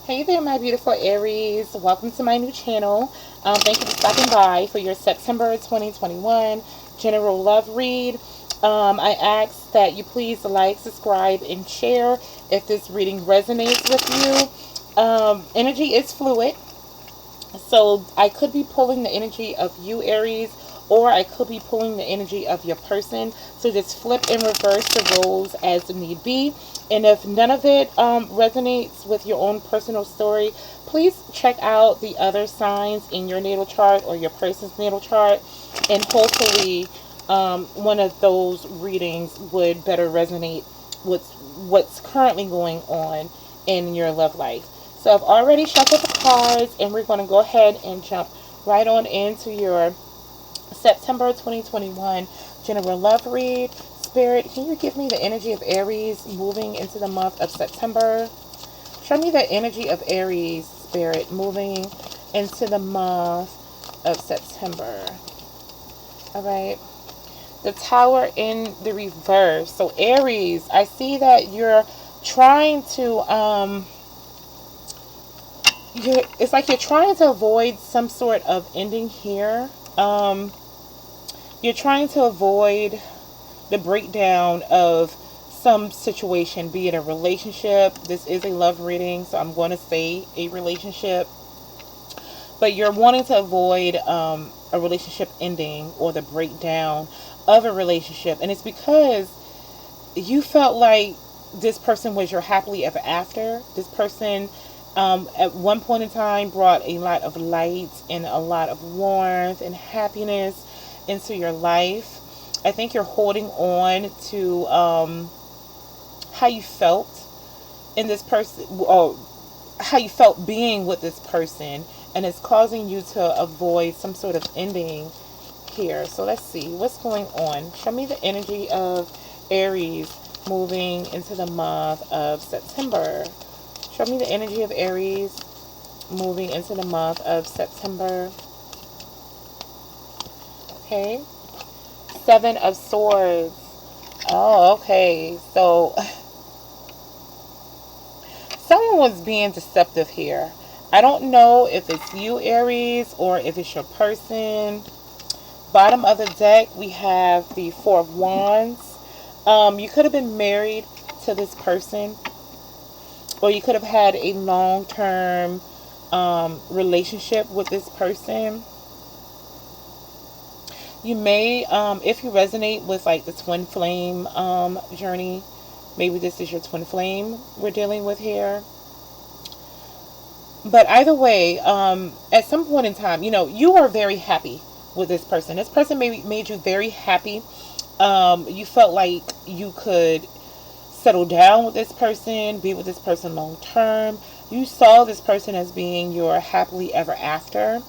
Hey there, my beautiful Aries. Welcome to my new channel. Thank you for stopping by for your September 2021 general love read. I ask that you please like, subscribe, and share if this reading resonates with you. Energy is fluid, so I could be pulling the energy of you, Aries, or I could be pulling the energy of your person. So just flip and reverse the roles as need be. And if none of it resonates with your own personal story, please check out the other signs in your natal chart or your person's natal chart. And hopefully one of those readings would better resonate with what's currently going on in your love life. So I've already shuffled the cards, and we're going to go ahead and jump right on into your September 2021 general love read. Spirit, can you give me the energy of Aries moving into the month of September? Show me the energy of Aries, Spirit, moving into the month of September. All right. The Tower in the reverse. So Aries, I see that you're trying to it's like you're trying to avoid some sort of ending here. You're trying to avoid the breakdown of some situation, be it a relationship. This is a love reading, so I'm going to say a relationship. But you're wanting to avoid a relationship ending or the breakdown of a relationship. And it's because you felt like this person was your happily ever after. This person at one point in time brought a lot of light and a lot of warmth and happiness into your life. I think you're holding on to how you felt in this person, or how you felt being with this person, and it's causing you to avoid some sort of ending here. So let's see what's going on. Show me the energy of Aries moving into the month of September. Show me the energy of Aries moving into the month of September. Okay. Seven of Swords. Oh, okay. So someone was being deceptive here. I don't know if it's you, Aries, or if it's your person. Bottom of the deck, we have the Four of Wands. You could have been married to this person, or you could have had a long-term relationship with this person. You may, if you resonate with like the twin flame journey, maybe this is your twin flame we're dealing with here. But either way, at some point in time, you are very happy with this person. This person maybe made you very happy. You felt like you could settle down with this person, be with this person long term. You saw this person as being your happily ever after,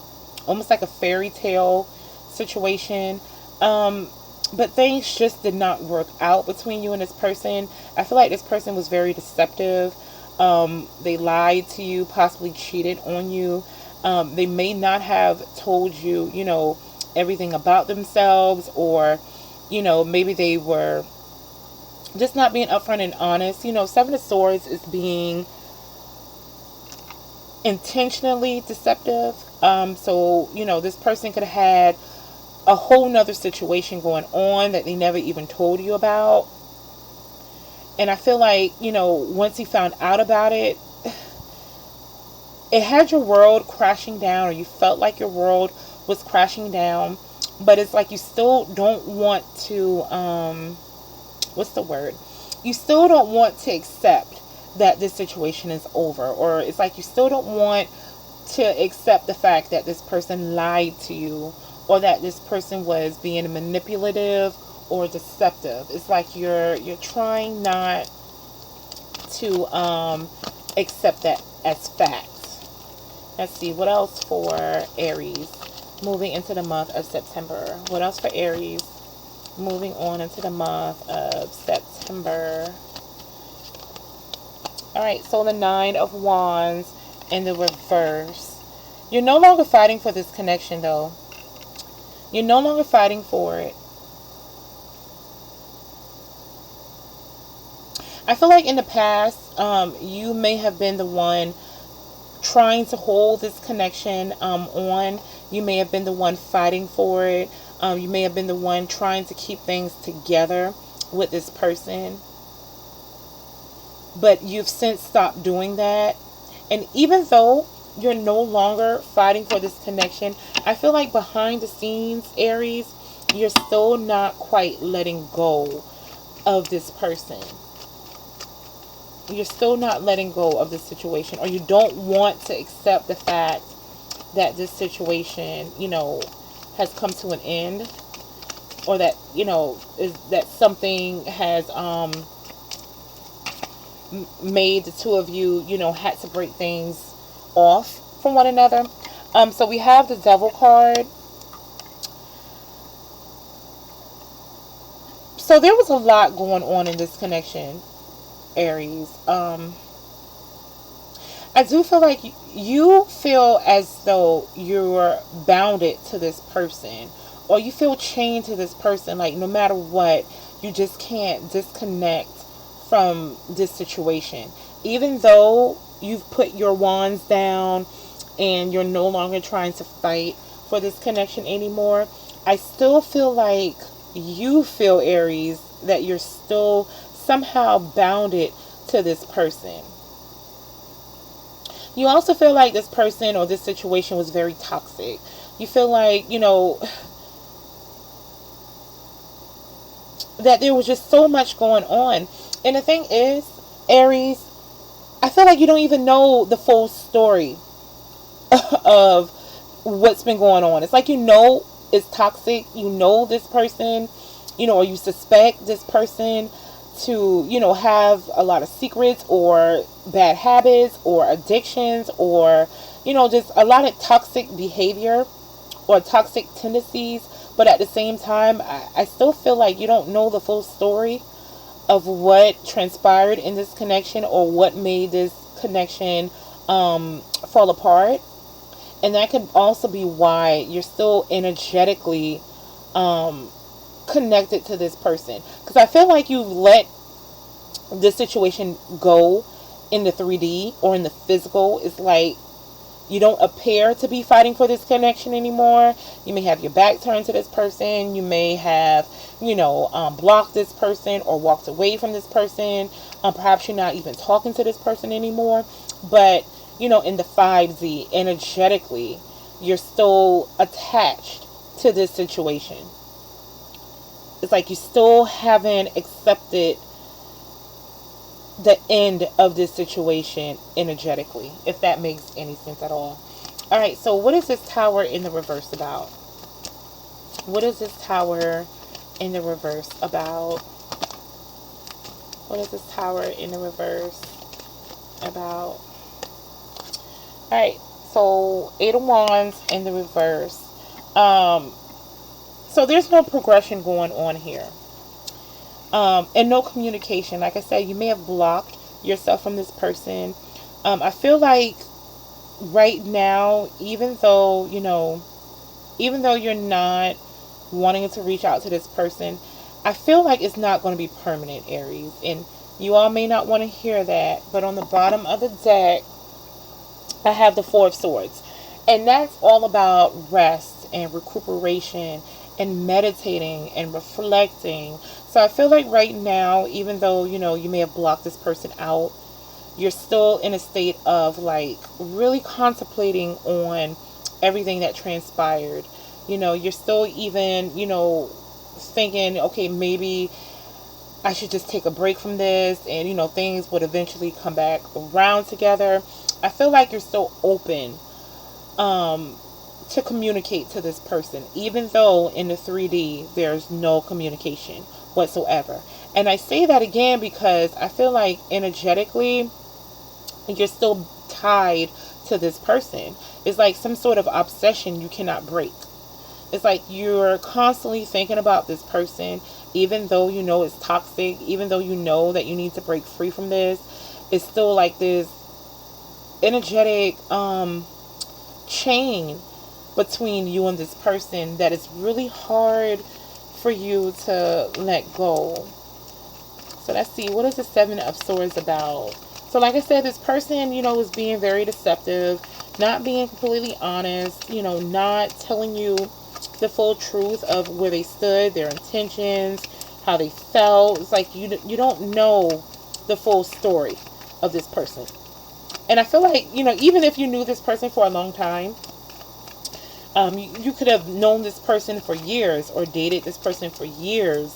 almost like a fairy tale situation. But things just did not work out between you and this person. I feel like this person was very deceptive. They lied to you, possibly cheated on you. They may not have told you, everything about themselves, or, maybe they were just not being upfront and honest. Seven of Swords is being intentionally deceptive. So, this person could have had a whole nother situation going on that they never even told you about. And I feel like, once you found out about it, it had your world crashing down, or you felt like your world was crashing down. But it's like you still don't want to, what's the word? You still don't want to accept that this situation is over. Or it's like you still don't want to accept the fact that this person lied to you, or that this person was being manipulative or deceptive. It's like you're trying not to accept that as fact. Let's see, what else for Aries moving into the month of September? What else for Aries moving on into the month of September? Alright, so the Nine of Wands in the reverse. You're no longer fighting for this connection, though. You're no longer fighting for it. I feel like in the past, you may have been the one trying to hold this connection on. You may have been the one fighting for it. You may have been the one trying to keep things together with this person. But you've since stopped doing that. And even though you're no longer fighting for this connection, I feel like behind the scenes, Aries, you're still not quite letting go of this person. You're still not letting go of this situation, or you don't want to accept the fact that this situation, you know, has come to an end, or that, you know, is that something has made the two of you, you know, had to break things off from one another. So we have the Devil card. So there was a lot going on in this connection, Aries. I do feel like you feel as though you're bounded to this person, or you feel chained to this person. Like no matter what, you just can't disconnect from this situation. Even though you've put your wands down and you're no longer trying to fight for this connection anymore, I still feel like you feel, Aries, that you're still somehow bounded to this person. You also feel like this person or this situation was very toxic. You feel like, you know, that there was just so much going on. And the thing is, Aries, I feel like you don't even know the full story of what's been going on. It's like, you know, it's toxic. You know this person, you know, or you suspect this person to, you know, have a lot of secrets or bad habits or addictions, or, you know, just a lot of toxic behavior or toxic tendencies. But at the same time, I still feel like you don't know the full story of what transpired in this connection, or what made this connection fall apart. And that could also be why you're still energetically connected to this person, because I feel like you've let this situation go in the 3D or in the physical. It's like you don't appear to be fighting for this connection anymore. You may have your back turned to this person. You may have, you know, blocked this person or walked away from this person. Perhaps you're not even talking to this person anymore. But, you know, in the 5D, energetically, you're still attached to this situation. It's like you still haven't accepted the end of this situation energetically, if that makes any sense at all. All right, so what is this Tower in the reverse about? What is this Tower in the reverse about? What is this Tower in the reverse about? All right, so 8 of Wands in the reverse. So there's no progression going on here. And no communication. Like I said, you may have blocked yourself from this person. I feel like right now, even though, you know, even though you're not wanting to reach out to this person, I feel like it's not going to be permanent, Aries. And you all may not want to hear that, but on the bottom of the deck, I have the 4 of Swords. And that's all about rest and recuperation and meditating and reflecting. So I feel like right now, even though, you know, you may have blocked this person out, you're still in a state of like really contemplating on everything that transpired. You know, you're still even, you know, thinking, okay, maybe I should just take a break from this, and, you know, things would eventually come back around together. I feel like you're still open to communicate to this person, even though in the 3D there's no communication whatsoever. And I say that again because I feel like energetically you're still tied to this person. It's like some sort of obsession you cannot break. It's like you're constantly thinking about this person, even though you know it's toxic, even though you know that you need to break free from this. It's still like this energetic chain between you and this person that is really hard for you to let go. So let's see, what is the 7 of Swords about? So like I said, this person, is being very deceptive, not being completely honest, not telling you the full truth of where they stood, their intentions, how they felt. It's like you don't know the full story of this person. And I feel like, even if you knew this person for a long time, you could have known this person for years or dated this person for years.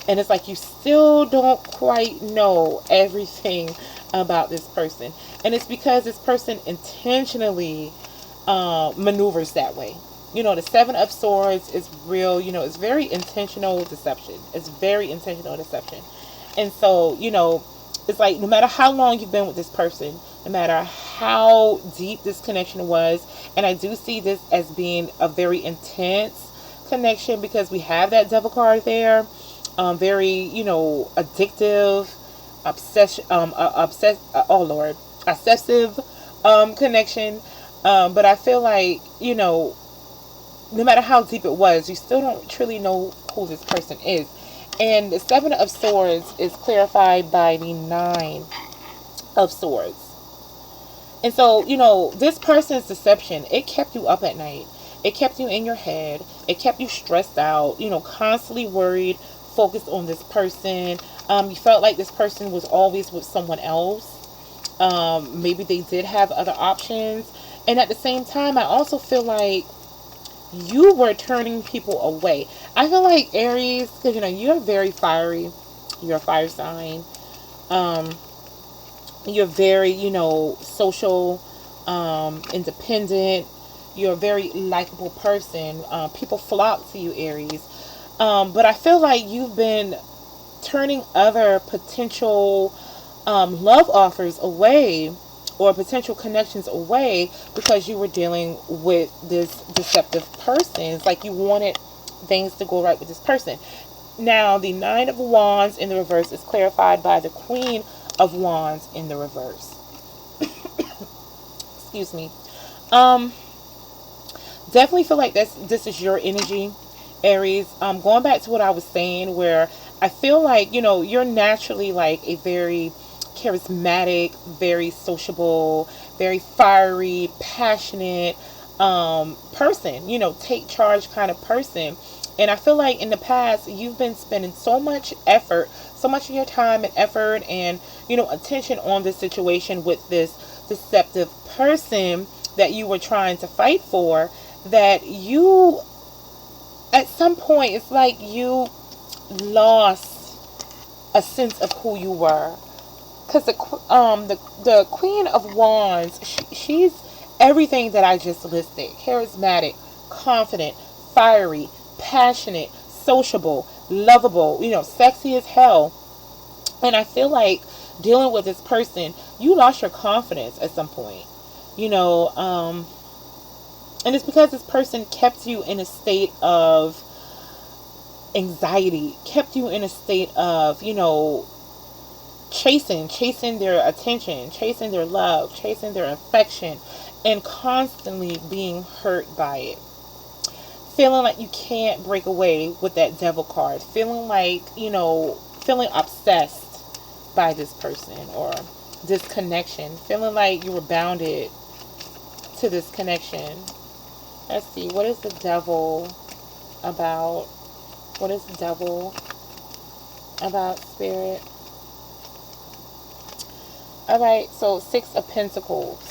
And it's like you still don't quite know everything about this person. And it's because this person intentionally maneuvers that way. The Seven of Swords is real. It's very intentional deception. It's very intentional deception. And so, it's like no matter how long you've been with this person, no matter how deep this connection was, and I do see this as being a very intense connection because we have that Devil card there. Very, addictive, obsessive connection. But I feel like, no matter how deep it was, you still don't truly know who this person is. And the Seven of Swords is clarified by the Nine of Swords. And so, this person's deception, it kept you up at night. It kept you in your head. It kept you stressed out, constantly worried, focused on this person. You felt like this person was always with someone else. Maybe they did have other options. And at the same time, I also feel like you were turning people away. I feel like Aries, because you're very fiery. You're a fire sign. You're very, social, independent. You're a very likable person. People flock to you, Aries. But I feel like you've been turning other potential love offers away, or potential connections away, because you were dealing with this deceptive person. It's like you wanted things to go right with this person. Now, the Nine of Wands in the reverse is clarified by the Queen of Wands in the reverse. Excuse me. Definitely feel like this is your energy, Aries. Going back to what I was saying, where I feel like, you're naturally like a very charismatic, very sociable, very fiery, passionate person, take charge kind of person. And I feel like in the past, you've been spending so much effort, so much of your time and effort and, attention on this situation with this deceptive person that you were trying to fight for, that you, at some point, it's like you lost a sense of who you were. Because the Queen of Wands, she's everything that I just listed. Charismatic, confident, fiery, passionate, sociable, lovable, sexy as hell. And I feel like dealing with this person, you lost your confidence at some point. And it's because this person kept you in a state of anxiety, kept you in a state of, chasing their attention, chasing their love, chasing their affection, and constantly being hurt by it. Feeling like you can't break away with that Devil card. Feeling like, feeling obsessed by this person or this connection. Feeling like you were bounded to this connection. Let's see, what is the Devil about? What is the Devil about, Spirit? Alright, so Six of Pentacles.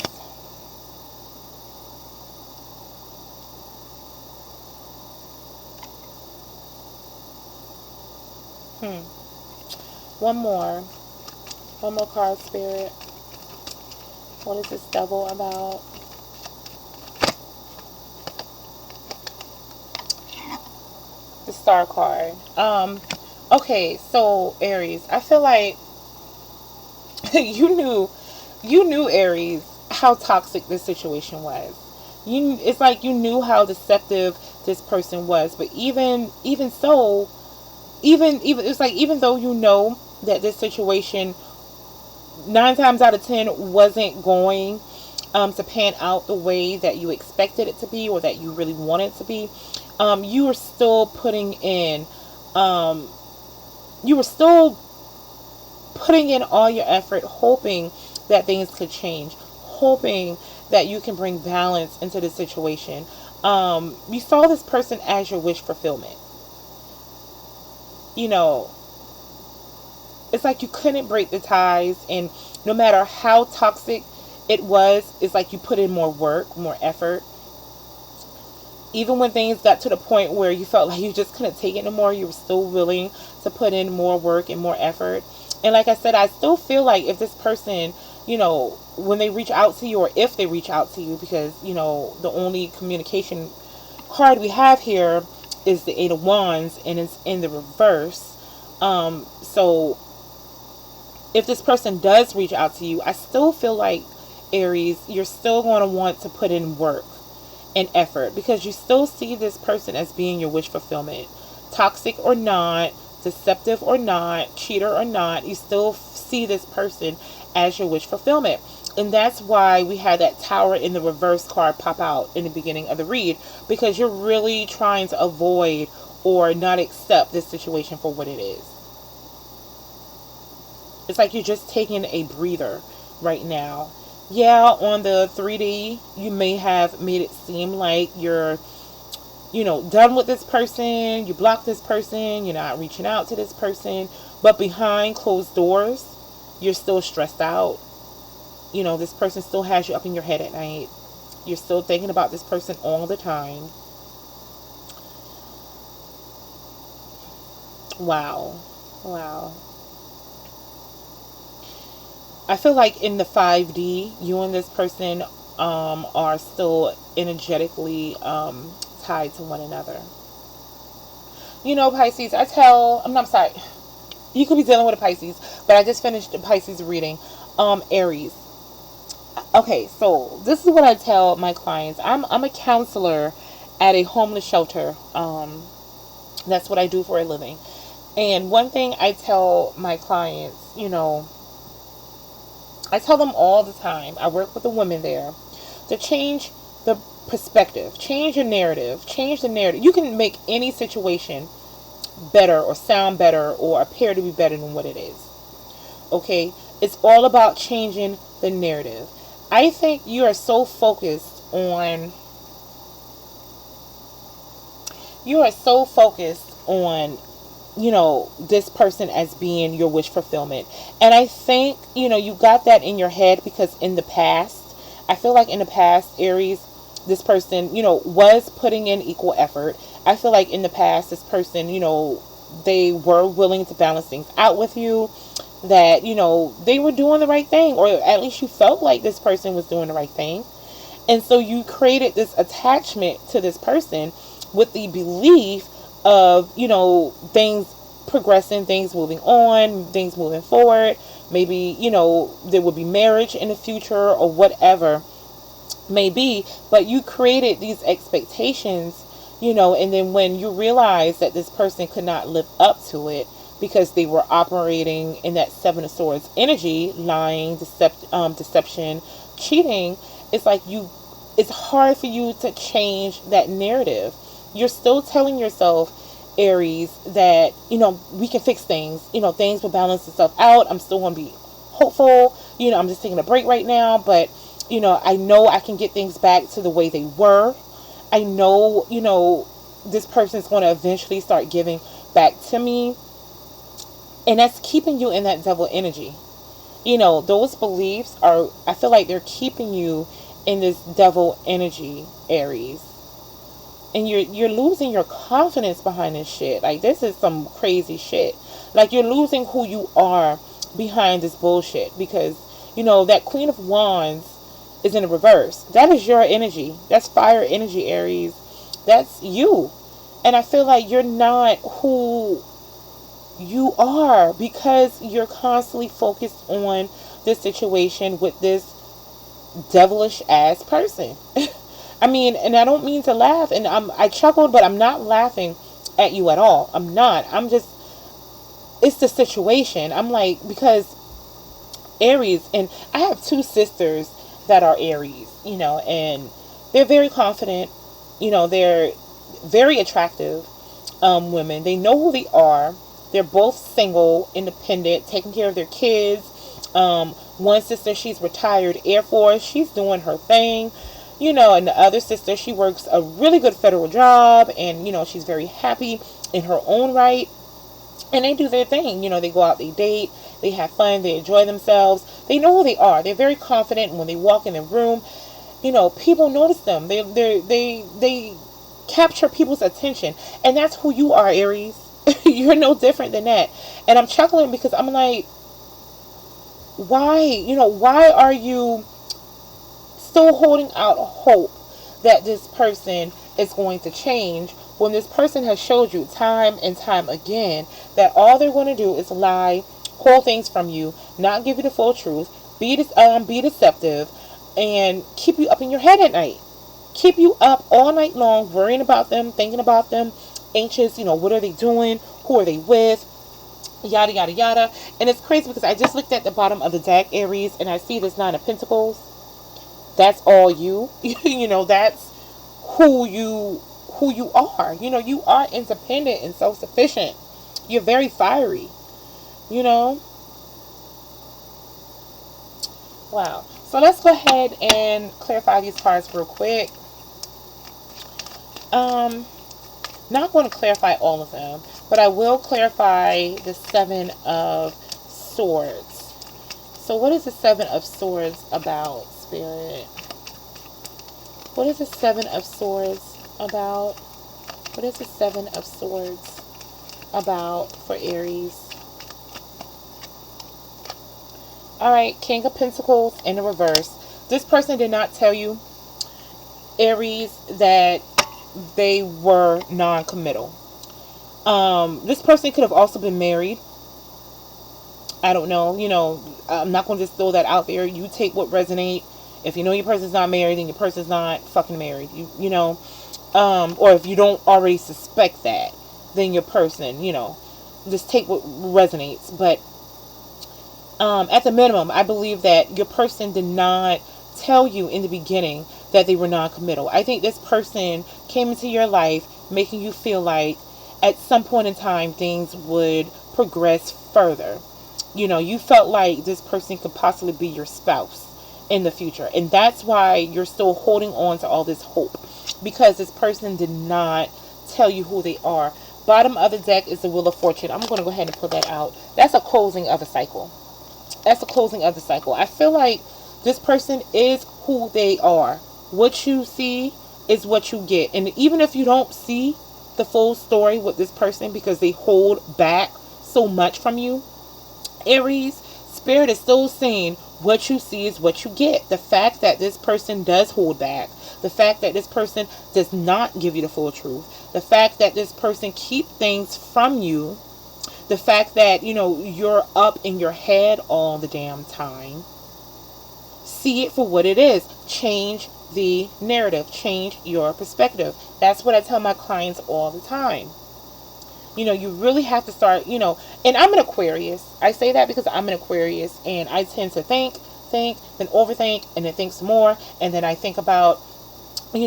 One more card, Spirit. What is this Devil about? The Star card. Okay, so Aries, I feel like you knew Aries, how toxic this situation was. It's like you knew how deceptive this person was, but even so, it's like, even though you know that this situation 9 times out of 10 wasn't going to pan out the way that you expected it to be, or that you really wanted it to be, you were still putting in all your effort, hoping that things could change, hoping that you can bring balance into the situation. You saw this person as your wish fulfillment. You know, it's like you couldn't break the ties, and no matter how toxic it was, it's like you put in more work, more effort. Even when things got to the point where you felt like you just couldn't take it no more, you were still willing to put in more work and more effort. And like I said, I still feel like if this person, when they reach out to you, or if they reach out to you, because, the only communication card we have here is the Eight of Wands, and it's in the reverse. So if this person does reach out to you, I still feel like, Aries, you're still going to want to put in work and effort, because you still see this person as being your wish fulfillment. Toxic or not, deceptive or not, cheater or not, you still see this person as your wish fulfillment. And that's why we had that Tower in the reverse card pop out in the beginning of the read, because you're really trying to avoid or not accept this situation for what it is. It's like you're just taking a breather right now. Yeah, on the 3D, you may have made it seem like you're, done with this person, you blocked this person, you're not reaching out to this person, but behind closed doors, you're still stressed out. This person still has you up in your head at night. You're still thinking about this person all the time. Wow. I feel like in the 5D, you and this person are still energetically tied to one another. Pisces, I'm sorry. You could be dealing with a Pisces, but I just finished the Pisces reading. Aries. Okay, so this is what I tell my clients. I'm a counselor at a homeless shelter. That's what I do for a living. And one thing I tell my clients, I tell them all the time, I work with the women there, to change the perspective, change your narrative, change the narrative. You can make any situation better or sound better or appear to be better than what it is. Okay? It's all about changing the narrative. I think you are so focused on this person as being your wish fulfillment. And I think, you got that in your head because in the past, I feel like in the past, Aries, this person, was putting in equal effort. I feel like in the past, this person, they were willing to balance things out with you, that, they were doing the right thing, or at least you felt like this person was doing the right thing. And so you created this attachment to this person with the belief of, things progressing, things moving on, things moving forward. Maybe, there would be marriage in the future or whatever may be. But you created these expectations, and then when you realize that this person could not live up to it because they were operating in that Seven of Swords energy, lying, deception, cheating, it's like it's hard for you to change that narrative. You're still telling yourself, Aries, that, we can fix things. Things will balance itself out. I'm still going to be hopeful. I'm just taking a break right now. But, I know I can get things back to the way they were. I know, this person's going to eventually start giving back to me. And that's keeping you in that devil energy. Those beliefs I feel like they're keeping you in this devil energy, Aries. And you're losing your confidence behind this shit. Like, this is some crazy shit. Like, you're losing who you are behind this bullshit. Because, that Queen of Wands is in the reverse. That is your energy. That's fire energy, Aries. That's you. And I feel like you're not who you are, because you're constantly focused on this situation with this devilish ass person. I mean, and I don't mean to laugh, and I chuckled, but I'm not laughing at you at all. I'm not. It's the situation. I'm like, because Aries, and I have two sisters that are Aries, and they're very confident, they're very attractive women. They know who they are. They're both single, independent, taking care of their kids, One sister, she's retired Air Force. She's doing her thing. You know, and the other sister, she works a really good federal job. And, you know, she's very happy in her own right. And they do their thing. You know, they go out, they date, they have fun, they enjoy themselves. They know who they are. They're very confident. And when they walk in the room, you know, people notice them. They capture people's attention. And that's who you are, Aries. You're no different than that. And I'm chuckling because I'm like, why? You know, why are you still holding out hope that this person is going to change when this person has showed you time and time again that all they're going to do is lie, hold things from you, not give you the full truth, be deceptive, and keep you up in your head at night. Keep you up all night long, worrying about them, thinking about them, anxious, you know, what are they doing? Who are they with? Yada, yada, yada. And it's crazy because I just looked at the bottom of the deck, Aries, and I see this Nine of Pentacles. That's all you. You know, that's who you are. You know, you are independent and self-sufficient. You're very fiery. You know? Wow. So let's go ahead and clarify these cards real quick. Not going to clarify all of them, but I will clarify the Seven of Swords. So what is the Seven of Swords about, Spirit? What is the Seven of Swords about? What is the Seven of Swords about for Aries? Alright, King of Pentacles in the reverse. This person did not tell you, Aries, that they were non-committal. This person could have also been married. I don't know. You know, I'm not going to just throw that out there. You take what resonates. If you know your person's not married, then your person's not fucking married. You know, or if you don't already suspect that, then your person, you know, just take what resonates. But at the minimum, I believe that your person did not tell you in the beginning that they were non-committal. I think this person came into your life making you feel like at some point in time things would progress further. You know, you felt like this person could possibly be your spouse in the future. And that's why you're still holding on to all this hope. Because this person did not tell you who they are. Bottom of the deck is the Wheel of Fortune. I'm going to go ahead and pull that out. That's a closing of a cycle. That's a closing of the cycle. I feel like this person is who they are. What you see is what you get. And even if you don't see the full story with this person because they hold back so much from you, Aries, Spirit is still saying what you see is what you get. The fact that this person does hold back, the fact that this person does not give you the full truth, the fact that this person keeps things from you, the fact that, you know, you're up in your head all the damn time. See it for what it is. Change the narrative. Change your perspective. That's what I tell my clients all the time. You know, you really have to start, you know, and I'm an Aquarius. I say that because I'm an Aquarius and I tend to think, then overthink, and then think some more. And then I think about, I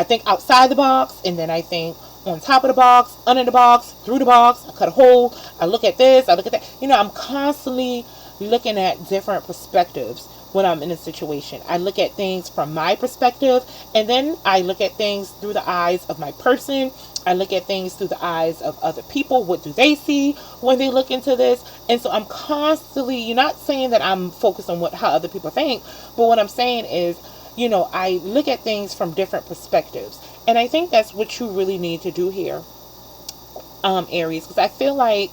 think outside the box, and then I think on top of the box, under the box, through the box. I cut a hole. I look at this. I look at that. You know, I'm constantly looking at different perspectives when I'm in a situation. I look at things from my perspective, and then I look at things through the eyes of my person. I look at things through the eyes of other people. What do they see when they look into this? And so I'm constantly, you're not saying that I'm focused on how other people think, but what I'm saying is, you know, I look at things from different perspectives. And I think that's what you really need to do here, Aries, because I feel like,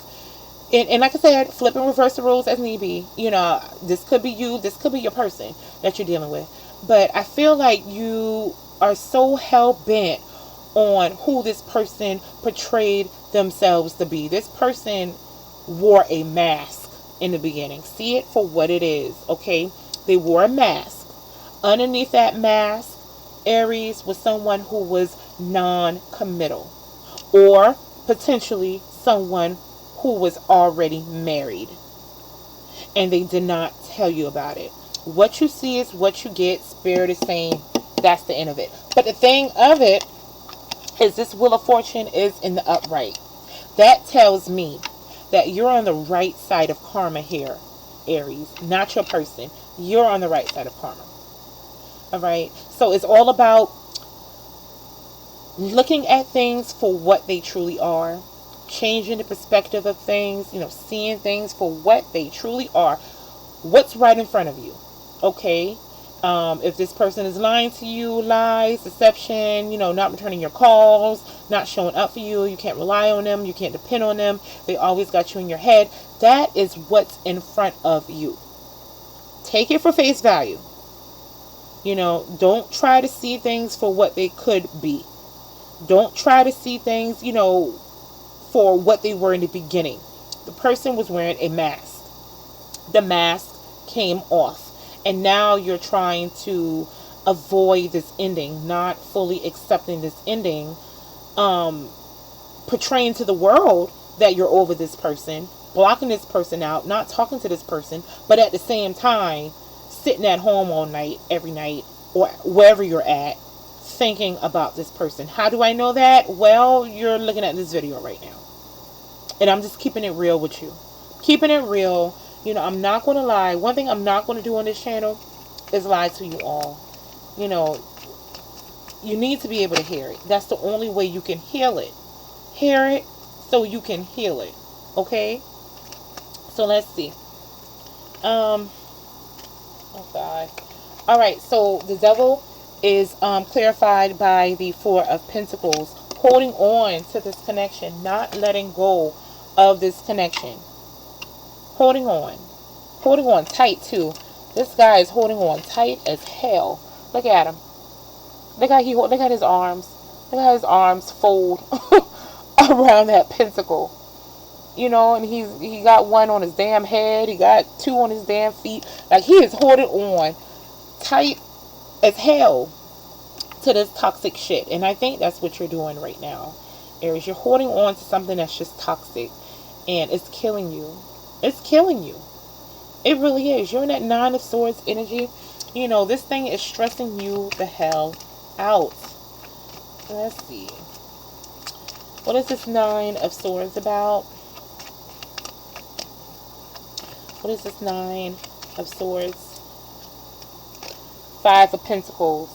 and like I said, flip and reverse the rules as need be. You know, this could be you, this could be your person that you're dealing with. But I feel like you are so hell-bent on who this person portrayed themselves to be. This person wore a mask in the beginning. See it for what it is, okay? They wore a mask. Underneath that mask, Aries was someone who was non-committal, or potentially someone who was already married, and they did not tell you about it. What you see is what you get. Spirit is saying that's the end of it. But the thing of it is, this Wheel of Fortune is in the upright. That tells me that you're on the right side of karma here. Aries, not your person. You're on the right side of karma. All right. So it's all about looking at things for what they truly are, changing the perspective of things, seeing things for what they truly are, what's right in front of you. Okay. If this person is lying to you, lies, deception, not returning your calls, not showing up for you, you can't rely on them, you can't depend on them, they always got you in your head, that is what's in front of you. Take it for face value. Don't try to see things for what they could be. Don't try to see things, for what they were in the beginning. The person was wearing a mask. The mask came off. And now you're trying to avoid this ending, not fully accepting this ending, portraying to the world that you're over this person, blocking this person out, not talking to this person, but at the same time, sitting at home all night, every night, or wherever you're at, thinking about this person. How do I know that? Well, you're looking at this video right now. And I'm just keeping it real with you. Keeping it real. I'm not going to lie. One thing I'm not going to do on this channel is lie to you all. You need to be able to hear it. That's the only way you can heal it. Hear it so you can heal it. Okay? So let's see. Oh God. Alright, so the devil is clarified by the Four of Pentacles. Holding on to this connection. Not letting go of this connection. Holding on tight too. This guy is holding on tight as hell. Look at him. Look at his arms. Look how his arms fold around that pentacle. And he got one on his damn head. He got two on his damn feet. Like, he is holding on tight as hell to this toxic shit. And I think that's what you're doing right now, Aries. You're holding on to something that's just toxic, and it's killing you. It's killing you. It really is. You're in that Nine of Swords energy. This thing is stressing you the hell out. Let's see. What is this Nine of Swords about? What is this Nine of Swords? Five of Pentacles.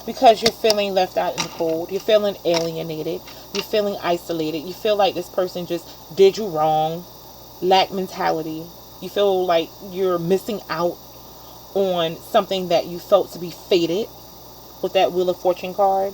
Because you're feeling left out in the cold. You're feeling alienated. You're feeling isolated. You feel like this person just did you wrong. Lack mentality. You feel like you're missing out on something that you felt to be fated with that Wheel of Fortune card.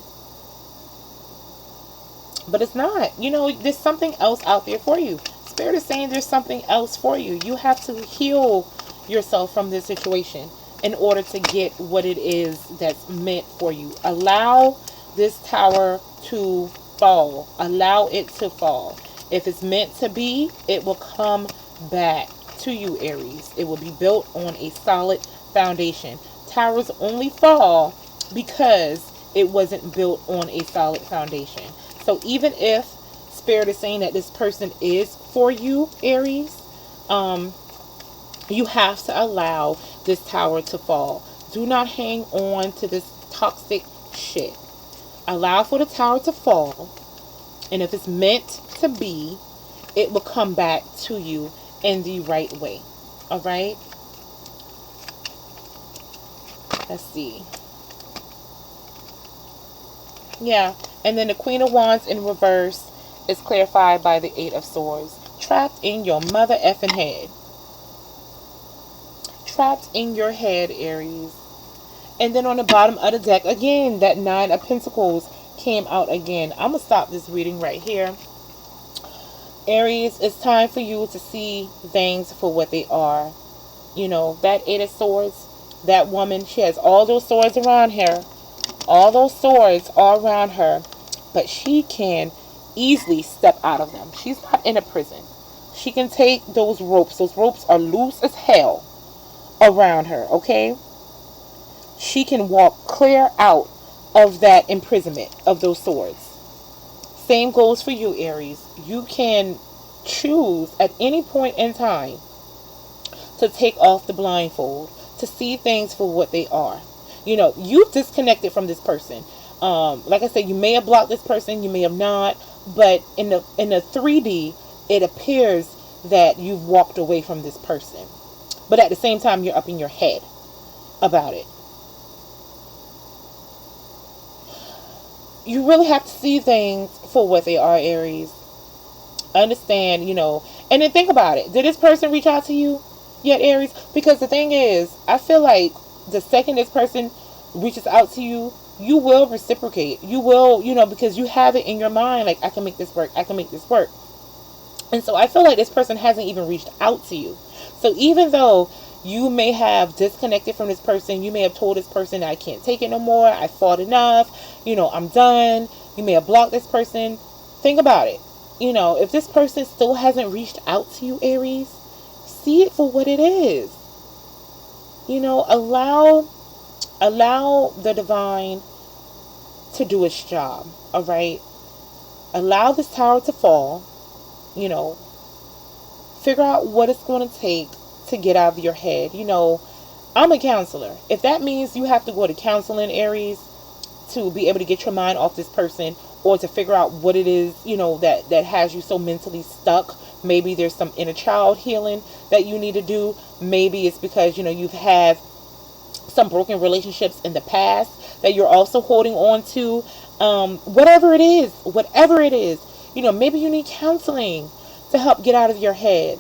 But it's not. There's something else out there for you. Spirit is saying there's something else for you. You have to heal yourself from this situation in order to get what it is that's meant for you. Allow this tower to fall. Allow it to fall. If it's meant to be, it will come back to you, Aries. It will be built on a solid foundation. Towers only fall because it wasn't built on a solid foundation. So even if Spirit is saying that this person is for you, Aries, you have to allow this tower to fall. Do not hang on to this toxic shit. Allow for the tower to fall. And if it's meant to be, it will come back to you in the right way. Alright? Let's see. Yeah. And then the Queen of Wands in reverse is clarified by the Eight of Swords. Trapped in your mother effing head. Trapped in your head, Aries. And then on the bottom of the deck, again, that Nine of Pentacles came out again. I'm going to stop this reading right here. Aries, it's time for you to see things for what they are. That Eight of Swords, that woman, she has all those swords around her. All those swords are around her. But she can easily step out of them. She's not in a prison. She can take those ropes. Those ropes are loose as hell around her, okay? She can walk clear out of that imprisonment of those swords. Same goes for you, Aries. You can choose at any point in time to take off the blindfold, to see things for what they are. You've disconnected from this person. Like I said, you may have blocked this person, you may have not, but in the 3D, it appears that you've walked away from this person. But at the same time, you're up in your head about it. You really have to see things for what they are, Aries. Understand, and then think about it. Did this person reach out to you yet, Aries? Because the thing is, I feel like the second this person reaches out to you, you will reciprocate. You will, because you have it in your mind, like, I can make this work. I can make this work. And so I feel like this person hasn't even reached out to you. So even though you may have disconnected from this person, you may have told this person that I can't take it no more, I fought enough, I'm done. You may have blocked this person. Think about it. If this person still hasn't reached out to you, Aries, see it for what it is. Allow the divine to do its job. All right. Allow this tower to fall. Figure out what it's going to take to get out of your head. I'm a counselor. If that means you have to go to counseling, Aries, to be able to get your mind off this person, or to figure out what it is, that has you so mentally stuck. Maybe there's some inner child healing that you need to do. Maybe it's because, you've had some broken relationships in the past that you're also holding on to. Whatever it is, maybe you need counseling to help get out of your head.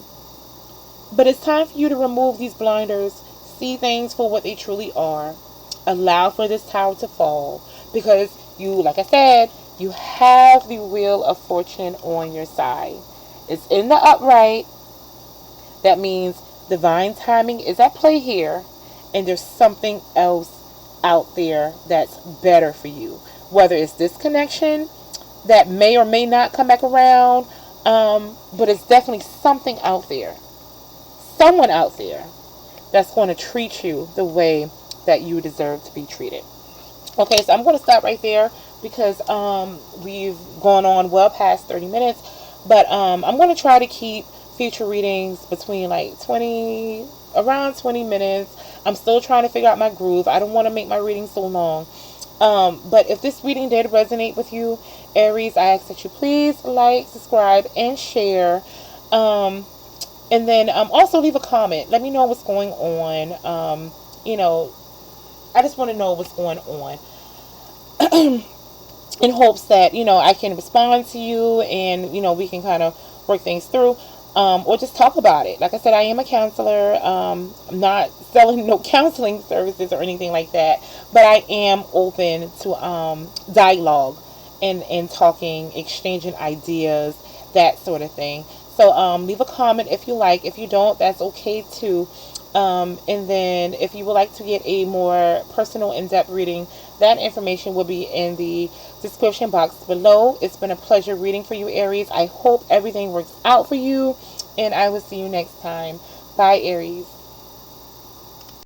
But it's time for you to remove these blinders, see things for what they truly are, allow for this tower to fall, because you, like I said, you have the Wheel of Fortune on your side. It's in the upright. That means divine timing is at play here, and there's something else out there that's better for you. Whether it's this connection that may or may not come back around, but it's definitely something out there. Someone out there that's going to treat you the way that you deserve to be treated. Okay, so I'm going to stop right there because we've gone on well past 30 minutes. But I'm going to try to keep future readings between like around 20 minutes. I'm still trying to figure out my groove. I don't want to make my readings so long. But if this reading did resonate with you, Aries, I ask that you please like, subscribe, and share. And then also leave a comment. Let me know what's going on. I just want to know what's going on. In hopes that, I can respond to you and, we can kind of work things through. Or just talk about it. Like I said, I am a counselor. I'm not selling no counseling services or anything like that. But I am open to dialogue and talking, exchanging ideas, that sort of thing. So leave a comment if you like. If you don't, that's okay too. And then if you would like to get a more personal, in-depth reading, that information will be in the description box below. It's been a pleasure reading for you, Aries. I hope everything works out for you, and I will see you next time. Bye, Aries.